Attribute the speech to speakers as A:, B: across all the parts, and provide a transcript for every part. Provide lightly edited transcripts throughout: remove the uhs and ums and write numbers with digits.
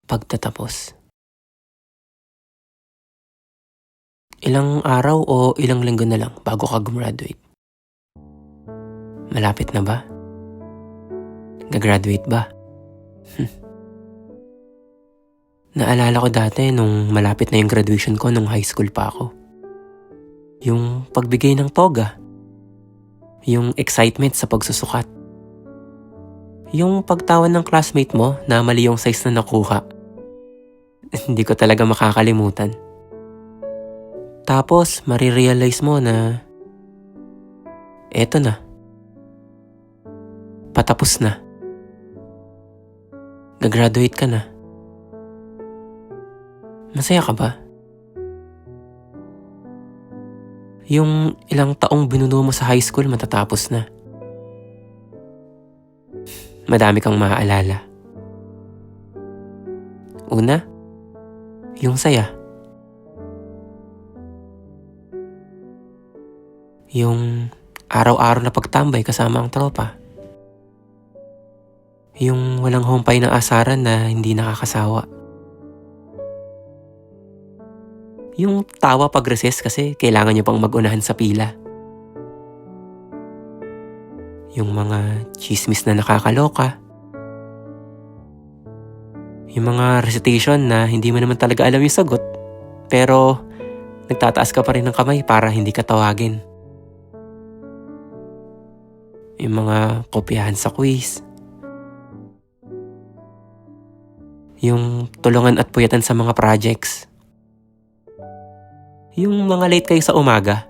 A: Pagtatapos. Ilang araw o ilang linggo na lang bago ka gumraduate? Malapit na ba? Gagraduate ba? Naalala ko dati nung malapit na yung graduation ko nung high school pa ako. Yung pagbigay ng toga. Yung excitement sa pagsusukat. Yung pagtawan ng classmate mo na mali yung size na nakuha. Hindi ko talaga makakalimutan. Tapos marirealize mo na eto na. Patapos na. Gagraduate ka na. Masaya ka ba? Yung ilang taong binuno mo sa high school matatapos na. Madami kang maaalala. Una, yung saya. Yung araw-araw na pagtambay kasama ang tropa. Yung walang humpay na asaran na hindi nakakasawa. Yung tawa pag recess kasi kailangan nyo pang mag-unahan sa pila. Yung mga chismis na nakakaloka. Yung mga recitation na hindi mo naman talaga alam yung sagot, pero nagtataas ka pa rin ng kamay para hindi ka tawagin. Yung mga kopyahan sa quiz. Yung tulungan at puyatan sa mga projects. Yung mga late kayo sa umaga,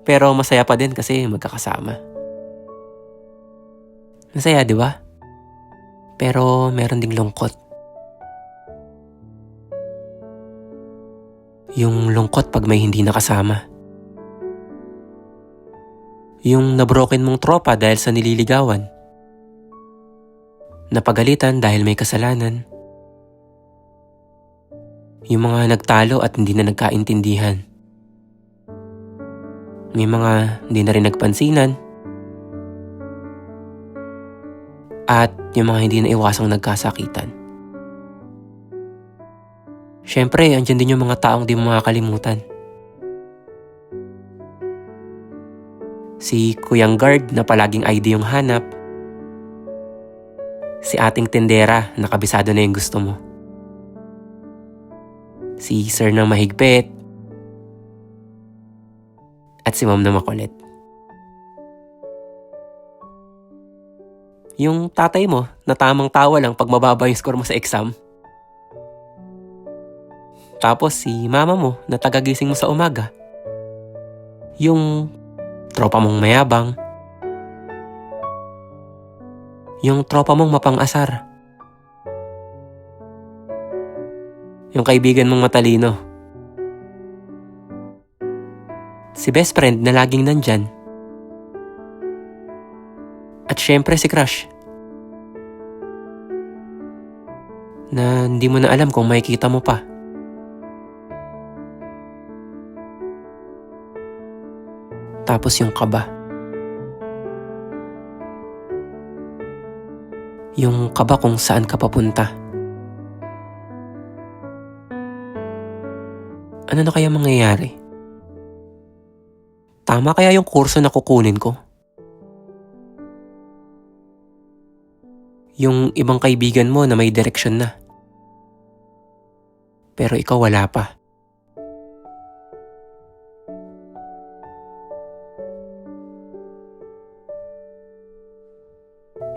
A: pero masaya pa din kasi magkakasama. Masaya, di ba? Pero meron ding lungkot. Yung lungkot pag may hindi nakasama. Yung nabroken mong tropa dahil sa nililigawan. Napagalitan dahil may kasalanan. Yung mga nagtalo at hindi na nagkaintindihan. May mga hindi na rin nagpansinan. At yung mga hindi na iwasang nagkasakitan. Siyempre, andyan din yung mga taong di mo makakalimutan. Si Kuyang Guard na palaging ID yung hanap. Si ating tendera na kabisado na yung gusto mo. Si Sir ng mahigpit. At si Ma'am na makulit. Yung tatay mo na tamang tawa lang pag mababa yung score mo sa exam. Tapos si mama mo na tagagising mo sa umaga. Yung tropa mong mayabang. Yung tropa mong mapang-asar. Yung kaibigan mong matalino. Si best friend na laging nandyan. At syempre si crush. Na hindi mo na alam kung makikita mo pa. Tapos yung kaba. Yung kaba kung saan ka papunta. Ano na kaya mangyayari? Tama kaya yung kurso na kukunin ko? Yung ibang kaibigan mo na may direksyon na. Pero ikaw wala pa.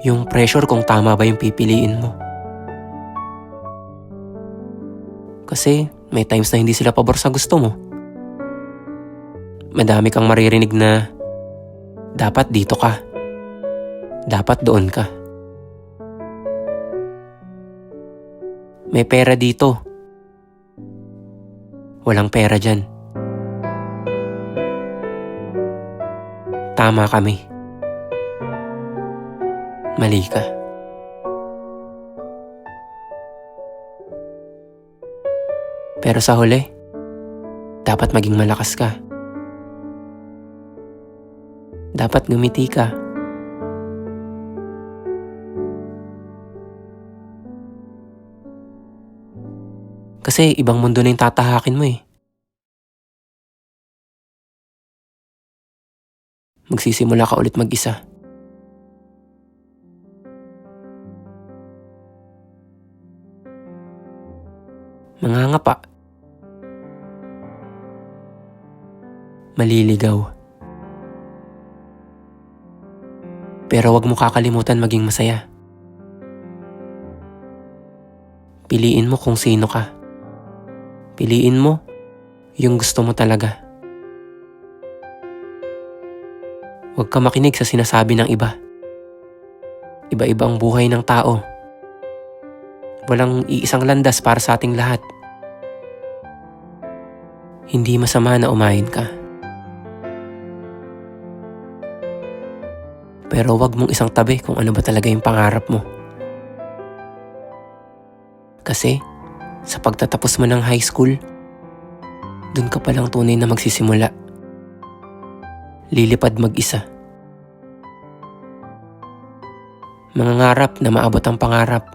A: Yung pressure kung tama ba yung pipiliin mo. Kasi may times na hindi sila pabor sa gusto mo. Madami kang maririnig na dapat dito ka. Dapat doon ka. May pera dito. Walang pera dyan. Tama kami. Mali ka. Pero sa huli, dapat maging malakas ka. Dapat ngumiti ka. Kasi ibang mundo na yung tatahakin mo eh. Magsisimula ka ulit mag-isa. Mangangapa. Maliligaw. Pero wag mo kakalimutan maging masaya. Piliin mo kung sino ka. Piliin mo yung gusto mo talaga. Huwag ka makinig sa sinasabi ng iba. Iba-iba ang buhay ng tao. Walang iisang landas para sa ating lahat. Hindi masama na umayin ka. Pero wag mong isang tabi kung ano ba talaga yung pangarap mo. Kasi sa pagtatapos mo ng high school, dun ka palang tunay na magsisimula. Lilipad mag-isa. Mangangarap na maabot ang pangarap.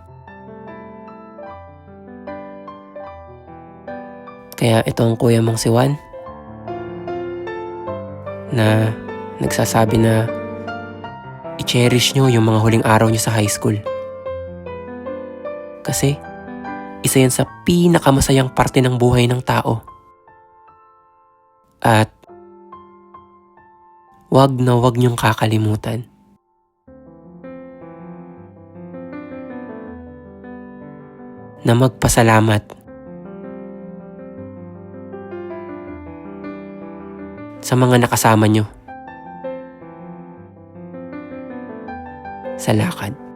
A: Kaya ito ang kuya mong si Juan na nagsasabi na i-cherish nyo yung mga huling araw nyo sa high school. Kasi isa yan sa pinakamasayang parte ng buhay ng tao. At wag na wag nyong kakalimutan na magpasalamat sa mga nakasama nyo sa lakad.